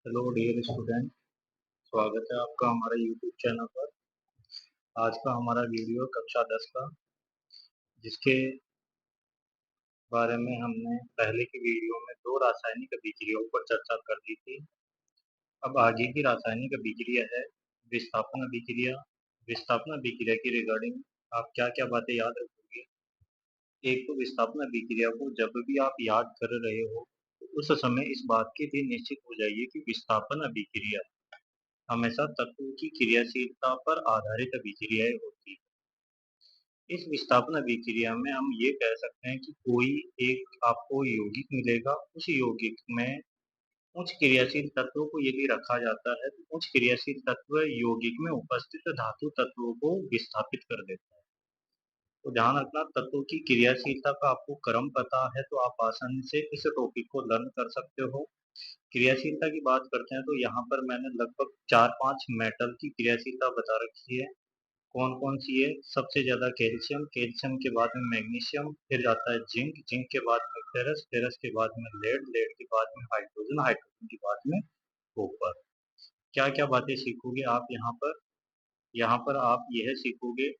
Hello dear student. स्वागत है आपका हमारे यूट्यूब चैनल पर। आज का हमारा वीडियो कक्षा 10 का, जिसके बारे में हमने पहले की वीडियो में दो रासायनिक अभिक्रियाओं पर चर्चा कर दी थी। अब आगे की रासायनिक अभिक्रिया है विस्थापन अभिक्रिया। विस्थापन अभिक्रिया की रिगार्डिंग आप क्या क्या बातें याद रखोगे? एक तो विस्थापन अभिक्रिया को जब भी आप याद कर रहे हो तो उस समय इस बात के लिए निश्चित हो जाइए कि विस्थापन अभिक्रिया हमेशा तत्वों की क्रियाशीलता पर आधारित अभिक्रियाएं होती है। इस विस्थापन अभिक्रिया में हम ये कह सकते हैं कि कोई एक आपको यौगिक मिलेगा, उस यौगिक में उच्च क्रियाशील तत्वों को यदि रखा जाता है तो उच्च क्रियाशील तत्व यौगिक में उपस्थित धातु तत्वों को विस्थापित कर देता है। तो ध्यान रखना, तत्वों की क्रियाशीलता का आपको क्रम पता है तो आप आसानी से इस टॉपिक को लर्न कर सकते हो। क्रियाशीलता की बात करते हैं तो यहाँ पर मैंने लगभग 4-5 मेटल की क्रियाशीलता बता रखी है। कौन कौन सी है? सबसे ज्यादा कैल्शियम, कैल्शियम के बाद में मैग्नीशियम, फिर आता है जिंक, जिंक के बाद में फेरस, फेरस के बाद में लेड, लेड के बाद में हाइड्रोजन, हाइड्रोजन के बाद में कॉपर। क्या क्या बातें सीखोगे आप यहाँ पर? यहाँ पर आप यह सीखोगे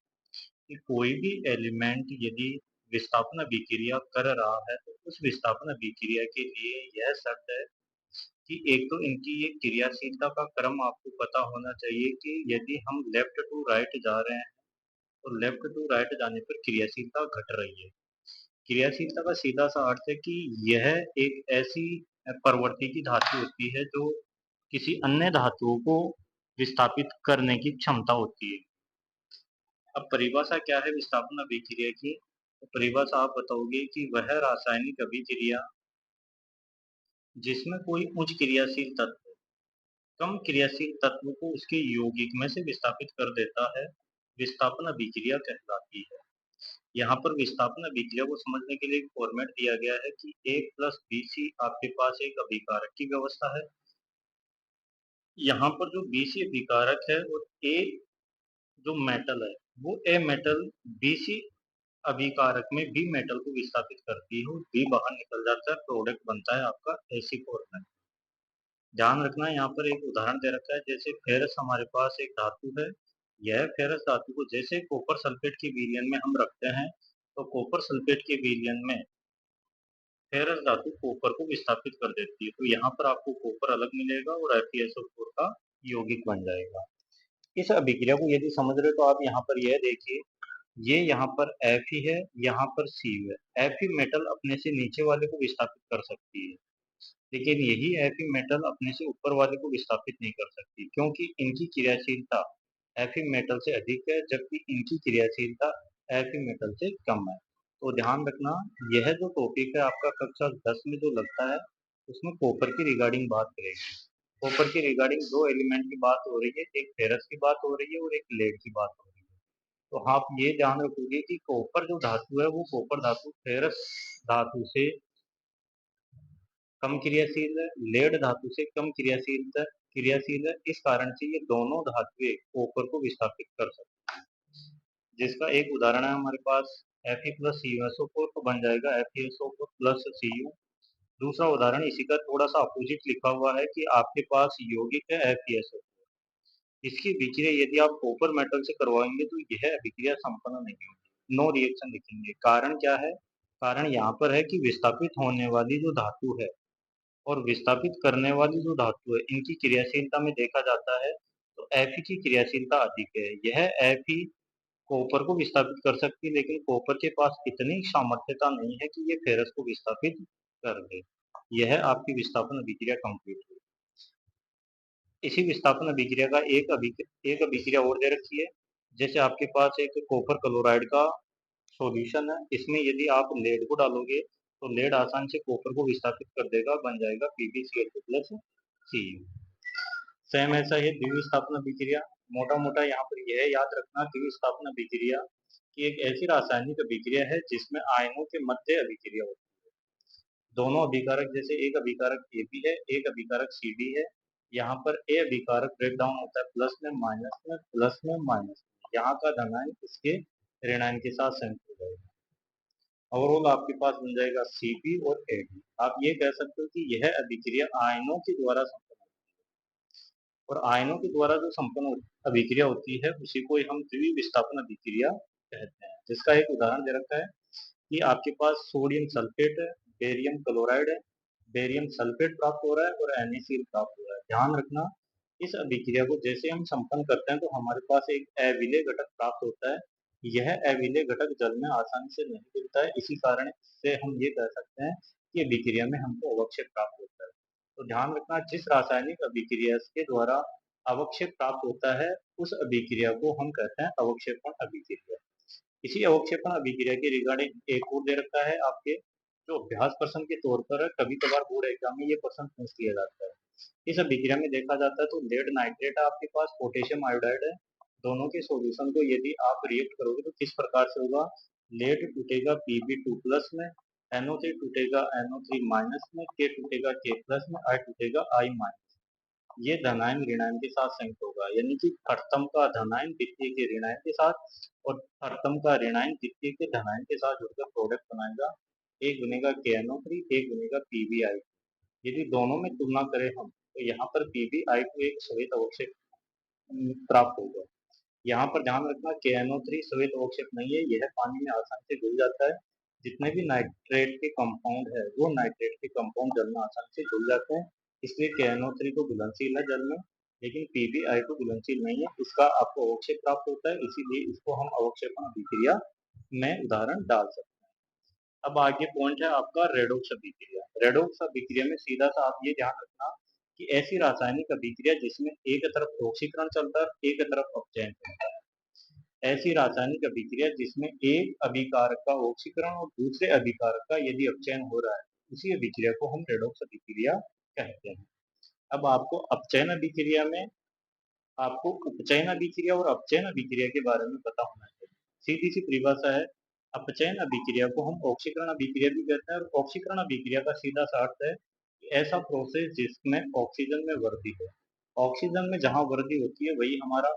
कि कोई भी एलिमेंट यदि विस्थापन अभिक्रिया कर रहा है तो उस विस्थापन अभिक्रिया के लिए यह शर्त है कि एक तो इनकी ये क्रियाशीलता का क्रम आपको पता होना चाहिए कि यदि हम लेफ्ट टू राइट जा रहे हैं तो लेफ्ट टू राइट जाने पर क्रियाशीलता घट रही है। क्रियाशीलता का सीधा सा अर्थ है कि यह एक ऐसी प्रवृत्ति की धातु होती है जो किसी अन्य धातुओं को विस्थापित करने की क्षमता होती है। अब परिभाषा क्या है विस्थापन अभिक्रिया की? तो परिभाषा आप बताओगे कि वह रासायनिक अभिक्रिया जिसमें कोई उच्च क्रियाशील तत्व कम क्रियाशील तत्व को उसके यौगिक में से विस्थापित कर देता है, विस्थापन अभिक्रिया कहलाती है। यहाँ पर विस्थापन अभिक्रिया को समझने के लिए एक फॉर्मेट दिया गया है कि A प्लस बी सी आपके पास एक अभिकारक की व्यवस्था है। यहाँ पर जो बी सी अभिकारक है और A जो मेटल है वो ए मेटल बी सी अभिकारक में बी मेटल को विस्थापित करती है, बी बाहर निकल जाता है, प्रोडक्ट बनता है आपका एसी फॉर्मेट। ध्यान रखना, यहाँ पर एक उदाहरण दे रखा है, जैसे फेरस हमारे पास एक धातु है। यह फेरस धातु को जैसे कॉपर सल्फेट के विलयन में हम रखते हैं तो कॉपर सल्फेट के विलयन में फेरस धातु कॉपर को विस्थापित कर देती है। तो यहाँ पर आपको कॉपर अलग मिलेगा और FeSO4 का यौगिक बन जाएगा। इस अभिक्रिया को यदि समझ रहे हो तो आप यहाँ पर यह देखिए, ये यहाँ पर Fe है, यहाँ पर Cu है। Fe मेटल अपने से नीचे वाले को विस्थापित कर सकती है, लेकिन यही Fe मेटल अपने से ऊपर वाले को विस्थापित नहीं कर सकती, क्योंकि इनकी क्रियाशीलता Fe मेटल से अधिक है जबकि इनकी क्रियाशीलता Fe मेटल से कम है। तो ध्यान रखना, यह जो टॉपिक है आपका कक्षा 10 में जो लगता है उसमें कॉपर की रिगार्डिंग बात करेगी। कॉपर की रिगार्डिंग दो एलिमेंट की बात हो रही है, एक फेरस की बात हो रही है और एक लेड की बात हो रही है। तो आप ये ध्यान रखोगे कि कॉपर जो धातु है वो कॉपर धातु फेरस धातु से कम क्रियाशील है, लेड धातु से कम क्रियाशील है। इस कारण से ये दोनों धातुएं कॉपर को विस्थापित कर सकती हैं, जिसका एक उदाहरण है हमारे पास Fe प्लस CuSO4 तो बन जाएगा FeSO4 प्लस Cu। दूसरा उदाहरण इसी का थोड़ा सा अपोजिट लिखा हुआ है कि आपके पास यौगिक है FeSO4, इसकी अभिक्रिया यदि आप कॉपर मेटल से करवाएंगे तो यह अभिक्रिया संपन्न नहीं होगी, नो रिएक्शन लिखेंगे। कारण क्या है? कारण यहाँ पर है कि विस्थापित होने वाली जो धातु है और विस्थापित करने वाली जो धातु है इनकी क्रियाशीलता में देखा जाता है तो Fe की क्रियाशीलता अधिक है। यह Fe कॉपर को विस्थापित कर सकती है, लेकिन कॉपर के पास इतनी सामर्थ्यता नहीं है कि ये फेरस को विस्थापित कर दे। यह आपकी विस्थापन अभिक्रिया कंप्लीट हुई। इसी विस्थापन अभिक्रिया का एक अभिक्रिया और दे रखी है, जैसे आपके पास एक कॉपर क्लोराइड का सॉल्यूशन है, इसमें यदि आप लेड को डालोगे तो लेड आसानी से कॉपर को विस्थापित कर देगा, बन जाएगा PbCl2 प्लस Cu। सेम ऐसा ही द्विविस्थापन अभिक्रिया, मोटा मोटा यहाँ पर यह याद रखना, द्विविस्थापन अभिक्रिया की एक ऐसी रासायनिक अभिक्रिया है जिसमें आयनों के मध्य अभिक्रिया होती है। दोनों अभिकारक, जैसे एक अभिकारक AB है, एक अभिकारक CD है, यहाँ पर A अभिकारक ब्रेक डाउन होता है प्लस में माइनस में, प्लस में माइनस में, यहाँ का धनायन इसके ऋणायन के साथ संयुक्त हो जाएगा। ओवरऑल आपके पास बन जाएगा Cp और Ad। आप ये कह सकते हो कि यह अभिक्रिया आयनों के द्वारा संपन्न होती है। और आयनों के द्वारा जो संपन्न अभिक्रिया होती है उसी को हम द्विविस्थापन अभिक्रिया कहते हैं। जिसका एक उदाहरण दे रखा है कि आपके पास सोडियम सल्फेट है, बेरियम क्लोराइड है, बेरियम सल्फेट प्राप्त हो रहा है और NaCl प्राप्त हो रहा है। ध्यान रखना, इस अभिक्रिया को जैसे हम संपन्न करते हैं तो हमारे पास एक अविलेय घटक प्राप्त होता है। यह अविलेय घटक जल में आसानी से नहीं मिलता है, इसी कारण से हम ये कह सकते हैं कि अभिक्रिया में हमको अवक्षेप प्राप्त होता है। तो ध्यान रखना, जिस रासायनिक अभिक्रिया के द्वारा अवक्षेप प्राप्त होता है उस अभिक्रिया को हम कहते हैं अवक्षेपण अभिक्रिया। इसी अवक्षेपण अभिक्रिया के रिगार्डिंग एक और दे रखा है आपके, जो अभ्यास प्रश्न के तौर पर कभी कभार बोर्ड एग्जाम में ये प्रश्न पूछ लिया जाता है। इस अभिक्रिया में देखा जाता है तो लेड नाइट्रेट है आपके पास, पोटेशियम आयोडाइड है, दोनों के सॉल्यूशन को यदि आप रिएक्ट करोगे तो किस प्रकार से होगा। लेड टूटेगा Pb2 प्लस में, NO3 टूटेगा NO3 माइनस में, K टूटेगा K प्लस में, I टूटेगा I माइनस। ये धनायन ऋणायन के साथ संयुक्त होगा, यानी कि प्रथम का धनायन द्वितीय के ऋणायन के साथ और प्रथम का ऋणायन द्वितीय के धनायन के साथ जुड़कर प्रोडक्ट बनाएगा। एक बनेगा KNO3, एक बनेगा PbI। यदि दोनों में तुलना करें हम तो यहाँ पर PbI को एक श्वेत अवक्षेप प्राप्त होगा। यहाँ पर ध्यान रखना, KNO3 श्वेत अवक्षेप नहीं है, यह पानी में आसानी से घुल जाता है। जितने भी नाइट्रेट के कंपाउंड है वो नाइट्रेट के कंपाउंड जल में आसानी से घुल जाते हैं, इसलिए KNO3 तो घुलनशील है जल में, लेकिन PbI तो घुलनशील नहीं है, इसका आपको अवक्षेप प्राप्त होता है, इसीलिए इसको हम अवक्षेपण अभिक्रिया में उदाहरण डाल सकते हैं। अब आगे पॉइंट है आपका रेडॉक्स अभिक्रिया। रेडॉक्स अभिक्रिया में सीधा सा आप ये ध्यान रखना कि ऐसी रासायनिक अभिक्रिया जिसमें एक तरफ ऑक्सीकरण चलता है एक तरफ अपचयन चलता है। ऐसी रासायनिक अभिक्रिया जिसमें एक अभिकारक का ऑक्सीकरण और दूसरे अभिकारक का यदि अपचयन हो रहा है, उसी अभिक्रिया को हम रेडॉक्स अभिक्रिया कहते हैं। अब आपको अपचयन अभिक्रिया में आपको उपचयन अभिक्रिया और अपचयन अभिक्रिया के बारे में पता होना चाहिए। सीधी सी परिभाषा है, अपचयन अभिक्रिया को हम ऑक्सीकरण अभिक्रिया भी कहते हैं और ऑक्सीकरण अभिक्रिया का सीधा सा अर्थ है कि ऐसा प्रोसेस जिसमें ऑक्सीजन में वृद्धि हो। ऑक्सीजन में जहाँ वृद्धि होती है वही हमारा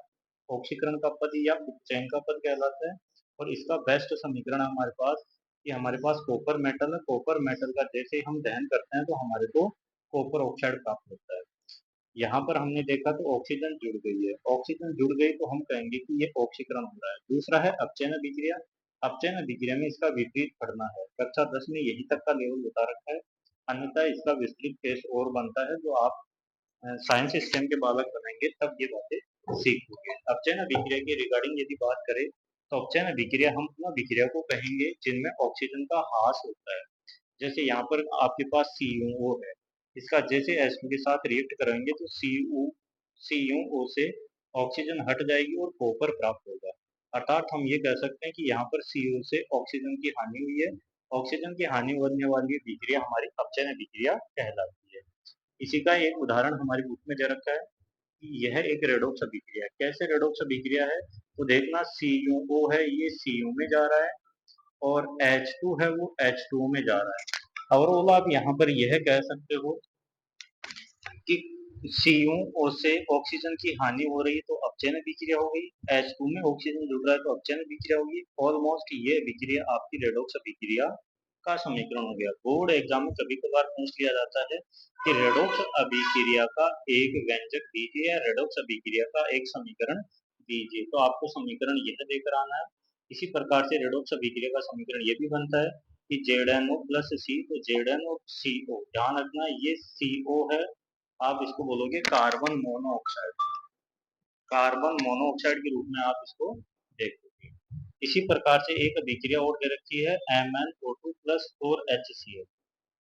ऑक्सीकरण का पद या उपचयन का पद कहलाता है। और इसका बेस्ट समीकरण है हमारे पास कि हमारे पास कॉपर मेटल है, कॉपर मेटल का जैसे हम दहन करते हैं तो हमारे को कॉपर ऑक्साइड प्राप्त होता है। यहाँ पर हमने देखा तो ऑक्सीजन जुड़ गई है, ऑक्सीजन जुड़ गई तो हम कहेंगे कि ये ऑक्सीकरण हो रहा है। दूसरा है अपचयन अभिक्रिया। अपचयन अभिक्रिया में इसका विपरीत पढ़ना है, कक्षा 10 में यही तक का लेवल बता रखा है, अन्यथा इसका विस्तृत केस और बनता है जो आप साइंस स्ट्रीम के बालक बनेंगे तब ये बातें सीखोगे। अपचयन अभिक्रिया की रिगार्डिंग यदि बात करें तो अपचयन अभिक्रिया हम उन अभिक्रिया को कहेंगे जिनमें ऑक्सीजन का ह्रास होता है। जैसे यहाँ पर आपके पास CuO है, इसका जैसे H2 के साथ रिएक्ट करेंगे तो CuO से ऑक्सीजन हट जाएगी और कॉपर प्राप्त होगा। अर्थात हम ये कह सकते हैं कि यहाँ पर CO से ऑक्सीजन की हानि हुई है। ऑक्सीजन की हानि होने वाली अभिक्रिया हमारी अपचयन अभिक्रिया कहलाती है। इसी का एक उदाहरण हमारी बुक में दे रखा है कि यह एक रेडॉक्स अभिक्रिया है। कैसे रेडॉक्स अभिक्रिया है तो देखना, CuO है ये Cu में जा रहा है और H2 है वो H2O में जा रहा है। ओवरऑल आप यहाँ पर यह कह सकते हो कि CuO से ऑक्सीजन की हानि हो रही है तो अपचयन अभिक्रिया हो गई, H2 में ऑक्सीजन जुड़ रहा है तो अपचयन अभिक्रिया होगी। ऑलमोस्ट ये अभिक्रिया आपकी रेडॉक्स अभिक्रिया का समीकरण हो गया। बोर्ड एग्जाम में कभी कभार पूछ लिया जाता है कि रेडॉक्स अभिक्रिया का एक व्यंजक दीजिए या रेडॉक्स अभिक्रिया का एक समीकरण दीजिए, तो आपको समीकरण यह देकर आना है। इसी प्रकार से रेडॉक्स अभिक्रिया का समीकरण ये भी बनता है कि ZnO प्लस C, तो ZnO CO, ध्यान रखना ये CO है, आप इसको बोलोगे कार्बन मोनोऑक्साइड, कार्बन मोनोऑक्साइड के रूप में आप इसको देखोगे। इसी प्रकार से एक अभिक्रिया और दे रखी है MnO2 प्लस 4HCl।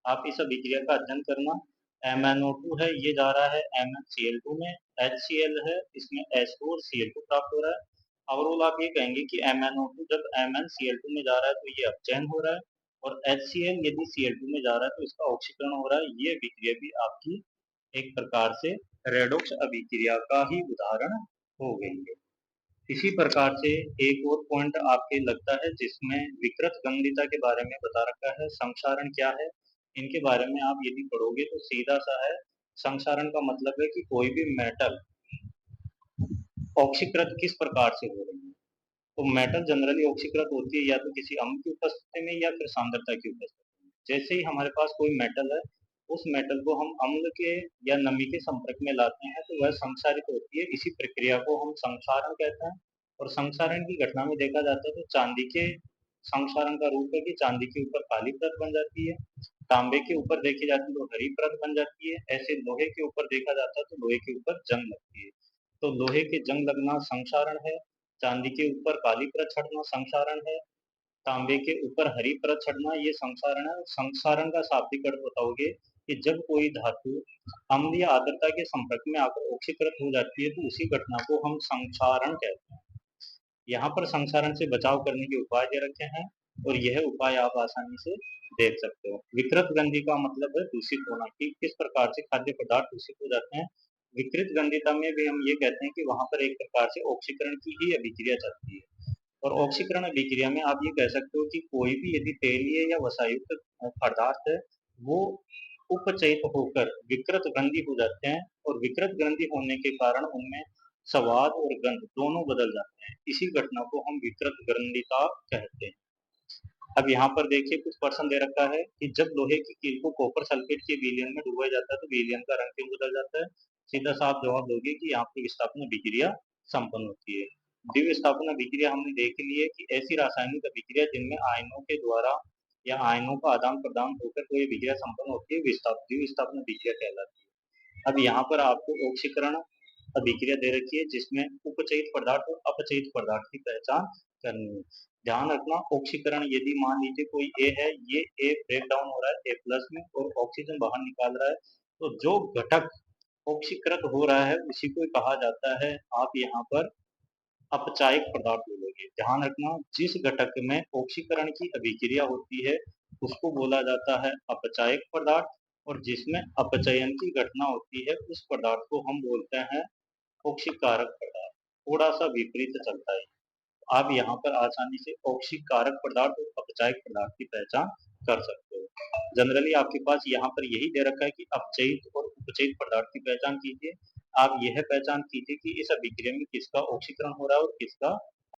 आप इस अभिक्रिया का अध्ययन करना। MnO2 है ये जा रहा है MnCl2 में, HCl है इसमें H2 और Cl2 प्राप्त हो रहा है। ओवरऑल आप ये कहेंगे कि MnO2 जब MnCl2 में जा रहा है तो ये अपचयन हो रहा है और HCl यदि Cl2 में जा रहा है तो इसका ऑक्सीकरण हो रहा है। ये अभिक्रिया भी आपकी एक प्रकार से रेडॉक्स अभिक्रिया का ही उदाहरण हो गई है। इसी प्रकार से एक और पॉइंट आपके लगता है जिसमें विकृत गंधीयता के बारे में बता रखा है, संक्षारण क्या है, इनके बारे में आप यदि पढ़ोगे तो सीधा सा है। संक्षारण का मतलब है कि कोई भी मेटल ऑक्सीकृत किस प्रकार से हो रही है। तो मेटल जनरली ऑक्सीकृत होती है या तो किसी अम्ल की उपस्थिति में या फिर सांद्रता की उपस्थिति में। जैसे ही हमारे पास कोई मेटल है उस मेटल को हम अम्ल के या नमी के संपर्क में लाते हैं तो वह संक्षारित होती है। इसी प्रक्रिया को हम संक्षारण कहते हैं। और संक्षारण की घटना में देखा जाता है तो चांदी के संक्षारण का रूप है कि चांदी के ऊपर काली परत बन जाती है, तांबे के ऊपर देखी जाती है तो हरी परत बन जाती है, ऐसे लोहे के ऊपर देखा जाता है तो लोहे के ऊपर जंग लगती है। तो लोहे के जंग लगना संक्षारण है, चांदी के ऊपर काली परत छटना संक्षारण है, तांबे के ऊपर हरी परत छटना ये संक्षारण है। संक्षारण का शाब्दिक अर्थ बताओगे कि जब कोई धातु अम्ल या आर्द्रता के संपर्क में आकर ऑक्सीकृत हो जाती है तो उसी घटना को हम संक्षारण कहते हैं। यहाँ पर संक्षारण से बचाव करने के उपाय दे रखे हैं और यह उपाय आप आसानी से देख सकते हो। विकृत गंधि का मतलब है दूषित होना, कि किस प्रकार से खाद्य पदार्थ दूषित हो जाते हैं। विकृत गंधिता में भी हम ये कहते हैं कि वहां पर एक प्रकार से ऑक्सीकरण की ही अभिक्रिया चलती है। और ऑक्सीकरण अभिक्रिया में आप ये कह सकते हो कि कोई भी यदि तेलीय या वसायुक्त पदार्थ है वो उपचयित होकर विकृत ग्रंथि हो जाते हैं और विकृत ग्रंथि होने के कारण उनमें स्वाद और गंध दोनों बदल जाते हैं। इसी घटना को हम विकृत ग्रंथिता कहते हैं। अब यहाँ पर देखिए कुछ प्रश्न दे रखा है कि जब लोहे की कील को कॉपर सल्फेट के विलयन में डुबाया जाता है तो विलयन का रंग क्यों बदल जाता है। सीधा सा आप जवाब दोगे कि यहाँ पर विस्थापन अभिक्रिया संपन्न होती है। द्विविस्थापन अभिक्रिया हमने देख ली है कि ऐसी रासायनिक अभिक्रिया जिनमें आयनों के द्वारा या आयनों का आदान प्रदान होकर कोई अभिक्रिया संपन्न होती है द्विविस्थापन अभिक्रिया कहलाती है। अब यहाँ पर आपको ऑक्सीकरण अभिक्रिया दे रखी है जिसमें उपचयित पदार्थ और अपचयित पदार्थ की पहचान करनी है। ध्यान रखना ऑक्सीकरण यदि मान लीजिए कोई ए है, ये ए ब्रेक डाउन हो रहा है ए प्लस में और ऑक्सीजन बाहर निकाल रहा है तो जो घटक ऑक्सीकृत हो रहा है उसी को कहा जाता है, आप यहाँ पर अपचायक पदार्थ बोलोगे। ध्यान रखना जिस घटक में ऑक्सीकरण की अभिक्रिया होती है उसको बोला जाता है अपचायक पदार्थ और जिसमें अपचयन की घटना होती है उस पदार्थ को हम बोलते हैं ऑक्सीकारक पदार्थ। थोड़ा सा विपरीत चलता है। आप यहाँ पर आसानी से ऑक्सीकारक पदार्थ और अपचायक पदार्थ की पहचान कर सकते हो। जनरली आपके पास यहाँ पर यही दे रखा है कि अपचयित और उपचयित पदार्थ की पहचान कीजिए। आप यह पहचान कीजिए कि इस अभिक्रिया में किसका ऑक्सीकरण हो रहा है और किसका